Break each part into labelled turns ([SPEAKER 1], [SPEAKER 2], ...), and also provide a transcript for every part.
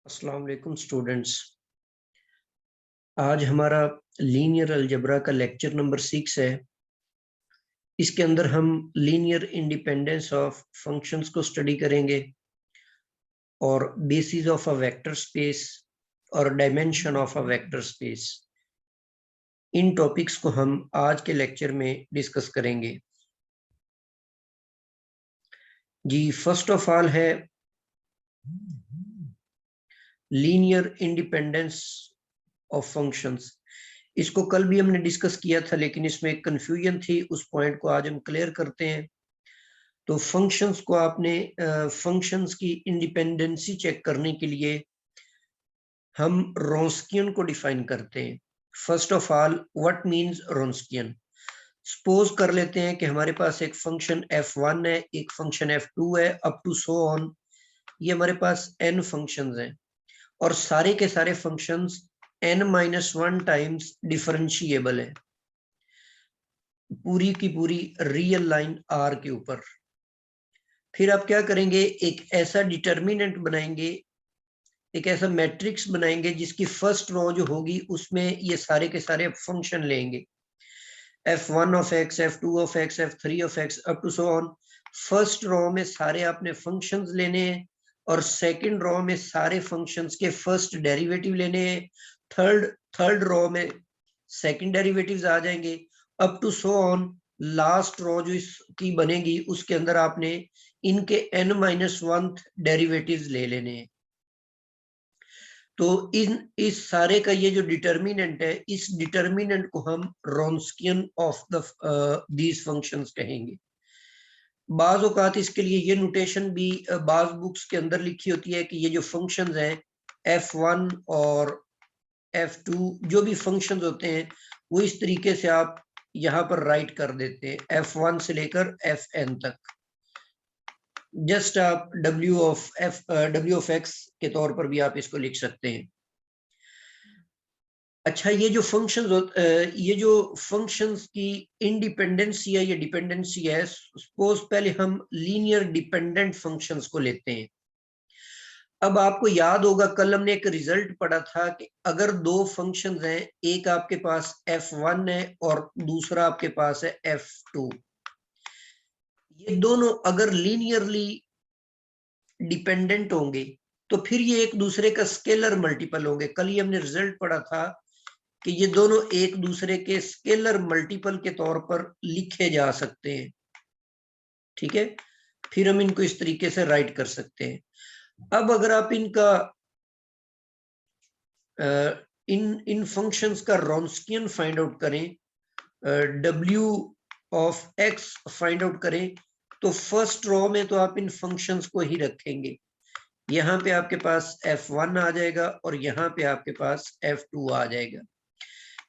[SPEAKER 1] अस्सलाम वालेकुम स्टूडेंट्स। आज हमारा लीनियर अलजेब्रा का लेक्चर नंबर 6 है। इसके अंदर हम लीनियर इंडिपेंडेंस ऑफ फंक्शंस को स्टडी करेंगे और basis of a vector space और dimension of a vector space. इन टॉपिक्स को हम आज के लेक्चर में डिस्कस करेंगे। जी, फर्स्ट ऑफ ऑल है लीनियर इंडिपेंडेंस ऑफ फंक्शंस। इसको कल भी हमने डिस्कस किया था, लेकिन इसमें एक कंफ्यूजन थी। उस पॉइंट को आज हम क्लियर करते हैं। तो फंक्शंस को आपने फंक्शंस की इंडिपेंडेंसी चेक करने के लिए हम रोंस्कियन को डिफाइन करते हैं। First of all, what means Wronskian. Suppose कर लेते हैं कि हमारे पास एक फंक्शन f1 है, एक फंक्शन f2 है, अप टू सो ऑन। ये हमारे पास n फंक्शंस हैं और सारे के सारे फंक्शंस n-1 टाइम्स डिफरेंशिएबल है, पूरी की पूरी रियल लाइन आर के ऊपर। फिर आप क्या करेंगे, एक ऐसा डिटर्मिनेंट बनाएंगे, एक ऐसा मैट्रिक्स बनाएंगे जिसकी फर्स्ट रो जो होगी उसमें ये सारे के सारे फंक्शन लेंगे, f1 of x, f2 of x, f3 of x up to so on. First row में सारे आपने फंक्शंस लेने हैं और सेकंड रो में सारे फंक्शंस के फर्स्ट डेरिवेटिव लेने हैं। थर्ड रो में सेकंड डेरिवेटिव्स आ जाएंगे up to so on. Last row जो इसकी बनेगी उसके अंदर आपने इनके n-1 डेरिवेटिव्स ले लेने हैं। तो इस सारे का ये जो डिटर्मिनेंट है, इस डिटर्मिनेंट को हम रोंस्कियन ऑफ द दीज फंक्शंस कहेंगे। बाज औकात इसके लिए ये नोटेशन भी बाज बुक्स के अंदर लिखी होती है कि ये जो फंक्शंस हैं f1 और f2, जो भी फंक्शंस होते हैं वो इस तरीके से आप यहाँ पर राइट कर देते हैं, f1 से लेकर fn तक। जस्ट आप w ऑफ x के तौर पर भी आप इसको लिख सकते हैं। अच्छा, ये जो फंक्शंस की इंडिपेंडेंसी है, ये डिपेंडेंसी है। सपोज पहले हम लीनियर डिपेंडेंट फंक्शंस को लेते हैं। अब आपको याद होगा कल हमने एक रिजल्ट पढ़ा था कि अगर दो फंक्शंस हैं, एक आपके पास f1 है और दूसरा आपके पास है f2, ये दोनों अगर लीनियरली डिपेंडेंट होंगे तो फिर ये एक दूसरे का स्केलर मल्टीपल होंगे। कल ही हमने रिजल्ट पढ़ा था कि ये दोनों एक दूसरे के स्केलर मल्टीपल के तौर पर लिखे जा सकते हैं। ठीक है, फिर हम इनको इस तरीके से राइट कर सकते हैं। अब अगर आप इनका इन फंक्शंस का रोंस्कियन फाइंड आउट करें, w of x find out करें, तो फर्स्ट रो में तो आप इन फंक्शंस को ही रखेंगे। यहाँ पे आपके पास f1 आ जाएगा और यहाँ पे आपके पास f2 आ जाएगा।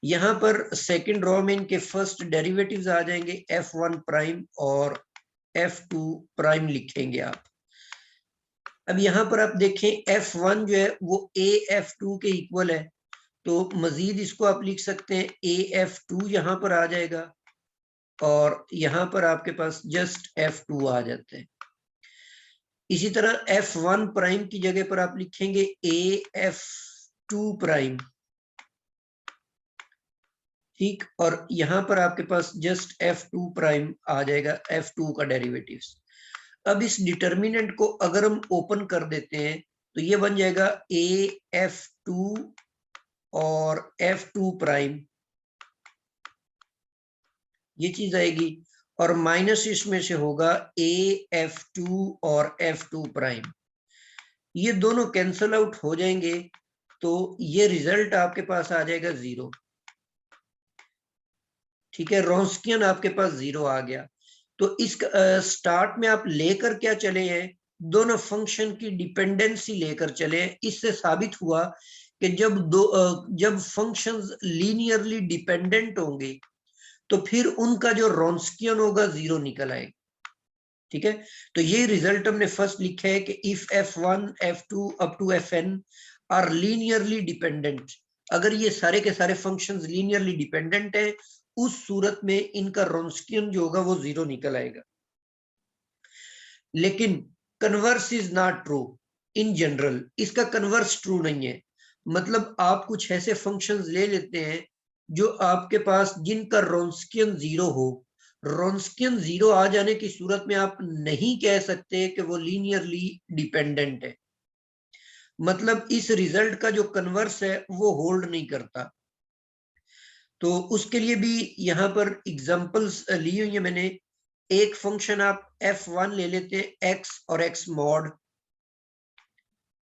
[SPEAKER 1] यहाँ पर सेकंड रो में इनके फर्स्ट डेरिवेटिव्स आ जाएंगे, f1 प्राइम और f2 प्राइम लिखेंगे आप। अब यहाँ पर आप देखें f1 जो है वो af2 के इक्वल है, तो मजीद इसको आप लिख सकते हैं af2 यहाँ पर आ जाएगा और यहाँ पर आपके पास जस्ट f2 आ जाता है। इसी तरह f1 प्राइम की जगह पर आप लिखेंगे af2 प्राइम, ठीक, और यहाँ पर आपके पास जस्ट f2 प्राइम आ जाएगा, f2 का डेरिवेटिव्स। अब इस डिटर्मिनेंट को अगर हम ओपन कर देते हैं तो ये बन जाएगा af2 और f2 प्राइम, ये चीज आएगी, और माइनस इसमें से होगा af2 और f2 प्राइम। ये दोनों कैंसल आउट हो जाएंगे तो ये रिजल्ट आपके पास आ जाएगा 0। ठीक है, रोंस्कियन आपके पास 0 आ गया। तो इस स्टार्ट में आप लेकर क्या चले हैं, दोनों फंक्शन की डिपेंडेंसी लेकर चले। इससे साबित हुआ कि जब फंक्शंस लीनियरली डिपेंडेंट होंगे तो फिर उनका जो रोंस्कियन होगा 0 निकल आएगा। ठीक है, तो ये रिजल्ट हमने फर्स्ट लिखा है कि if f1 f2 up to fn are linearly dependent, अगर ये सारे के सारे फंक्शंस लीनियरली डिपेंडेंट है उस सूरत में इनका रोंस्कियन जो होगा वो 0 निकल आएगा। लेकिन converse is not true. In general इसका कन्वर्स ट्रू नहीं है। मतलब आप कुछ ऐसे फंक्शंस ले लेते हैं जो आपके पास जिनका रॉन्स्कियन 0 हो। रॉन्स्कियन 0 आ जाने की सूरत में आप नहीं कह सकते कि वो लीनियरली डिपेंडेंट है। मतलब इस रिजल्ट का जो कन्वर्स है वो होल्ड नहीं करता। तो उसके लिए भी यहाँ पर एग्जांपल्स ली हुई है मैंने। एक फंक्शन आप f1 ले लेते हैं, x और x मॉड,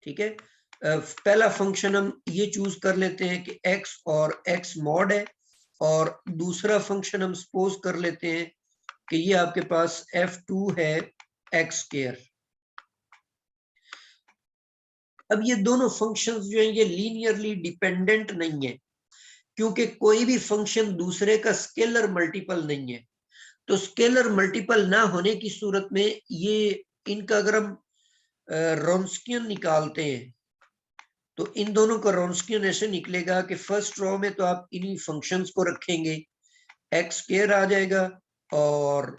[SPEAKER 1] ठीक है। पहला फंक्शन हम ये चूज कर लेते हैं कि x और x मॉड है, और दूसरा फंक्शन हम सपोज कर लेते हैं कि ये आपके पास f2 है x स्क्वायर। अब ये दोनों फंक्शंस जो हैं ये लीनियरली डिपेंडेंट नहीं है, क्योंकि कोई भी फंक्शन दूसरे का स्केलर मल्टीपल नहीं है। तो स्केलर मल्टीपल ना होने की सूरत में ये इनका अगर हम रॉन्स्कियन निकालते हैं तो इन दोनों का रॉन्स्कियन ऐसे निकलेगा कि फर्स्ट रो में तो आप इन्हीं फंक्शंस को रखेंगे, एक्स स्क्वायर आ जाएगा और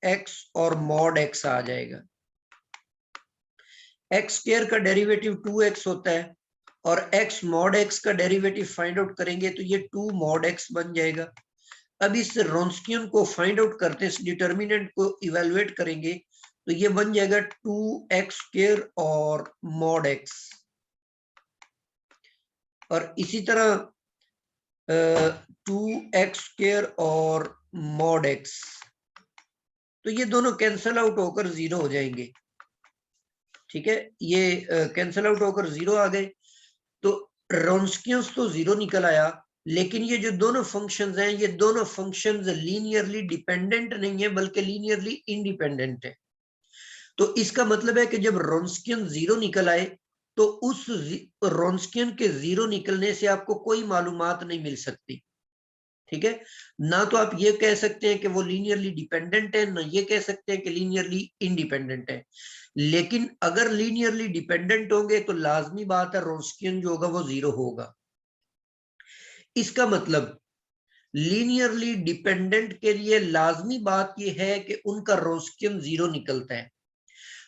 [SPEAKER 1] एक्स और मॉड एक्स आ जाएगा। एक्स स्क्वायर का डेरिवेटिव 2x होता है और x मॉड x का डेरिवेटिव फाइंड आउट करेंगे तो ये 2 मॉड x बन जाएगा। अब इस रॉन्स्कियन को फाइंड आउट करते हैं, इस डिटर्मिनेंट को इवेलुएट करेंगे तो ये बन जाएगा 2x स्क्वायर और मॉड x। और इसी तरह 2x स्क्वायर और मॉड x, तो ये दोनों कैंसल आउट होकर 0 हो जाएंगे, ठीक है। ये कैंसल आउट होकर 0 आ गए, तो रॉन्स्कियंस तो 0 निकल आया, लेकिन ये जो दोनों फंक्शंस हैं ये दोनों फंक्शंस लीनियरली डिपेंडेंट नहीं है बल्कि लीनियरली इंडिपेंडेंट है। तो इसका मतलब है कि जब रॉन्स्कियन 0 निकल आए तो उस रॉन्स्कियन के 0 निकलने से आपको कोई मालूमात नहीं मिल सकती, ठीक है। ना तो आप ये कह सकते हैं कि वो लीनियरली डिपेंडेंट है, ना ये कह सकते हैं कि लीनियरली इंडिपेंडेंट है। लेकिन अगर लीनियरली डिपेंडेंट होंगे तो लाजमी बात है रॉन्स्कियन जो होगा वो 0 होगा। इसका मतलब लीनियरली डिपेंडेंट के लिए लाजमी बात यह है कि उनका रॉन्स्कियन 0 निकलता है।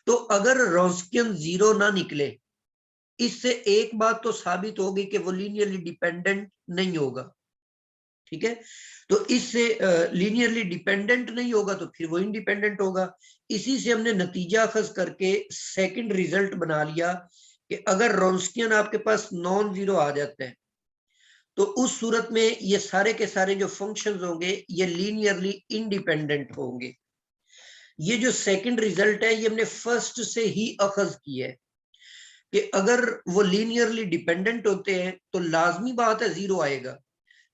[SPEAKER 1] तो अगर रॉन्स्कियन 0 ना निकले, इससे एक बात तो साबित होगी कि वो लीनियरली डिपेंडेंट नहीं होगा, ठीक है। तो इससे लीनियरली डिपेंडेंट नहीं होगा तो फिर वो इंडिपेंडेंट होगा। इसी से हमने नतीजा अखज करके सेकंड रिजल्ट बना लिया कि अगर रॉन्स्कियन आपके पास नॉन जीरो आ जाता है तो उस सूरत में ये सारे के सारे जो फंक्शंस होंगे ये लीनियरली इंडिपेंडेंट होंगे। ये जो सेकंड रिजल्ट है ये हमने फर्स्ट से ही अखज किया है कि अगर वो लीनियरली डिपेंडेंट होते हैं तो लाजमी बात है 0 आएगा,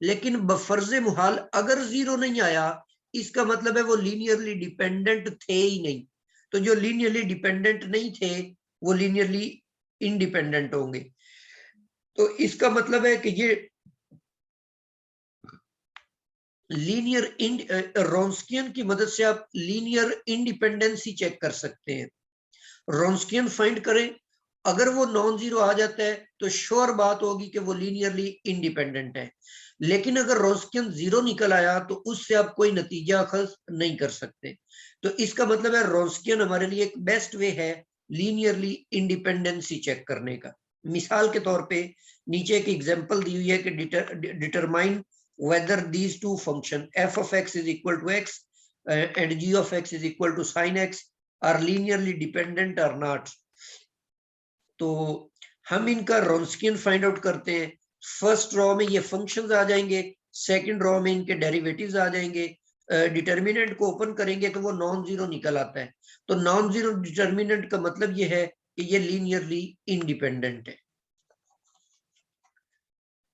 [SPEAKER 1] लेकिन बफर्ज मुहाल अगर 0 नहीं आया इसका मतलब है वो लीनियरली डिपेंडेंट थे ही नहीं। तो जो लीनियरली डिपेंडेंट नहीं थे वो लीनियरली इंडिपेंडेंट होंगे। तो इसका मतलब है कि ये लीनियर रॉन्स्कियन की मदद से आप लीनियर इंडिपेंडेंसी चेक कर सकते हैं। रॉन्स्कियन फाइंड करें, अगर वो नॉन जीरो आ जाता है तो श्योर बात होगी कि वो लीनियरली इंडिपेंडेंट है। लेकिन अगर रॉन्स्कियन 0 निकल आया तो उससे आप कोई नतीजा अखज नहीं कर सकते। तो इसका मतलब है रॉन्स्कियन हमारे लिए एक बेस्ट वे है लीनियरली इंडिपेंडेंसी चेक करने का। मिसाल के तौर पे नीचे एक एग्जांपल दी हुई है कि determine whether these two function f of x is equal to x and g of x is equal to sin x are linearly dependent or not। तो हम इनका रॉन्स्कियन फाइंड आउट करते हैं। फर्स्ट रॉ में ये फंक्शंस आ जाएंगे, second raw में इनके डेरिवेटिव्स आ जाएंगे। डिटर्मिनेंट को ओपन करेंगे तो वो नॉन जीरो निकल आता है। तो नॉन जीरो डिटर्मिनेंट का मतलब ये है कि ये लीनियरली इंडिपेंडेंट है।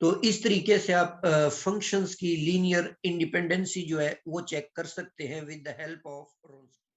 [SPEAKER 1] तो इस तरीके से आप फंक्शंस की लीनियर इंडिपेंडेंसी जो है वो चेक कर सकते हैं with the help of rules.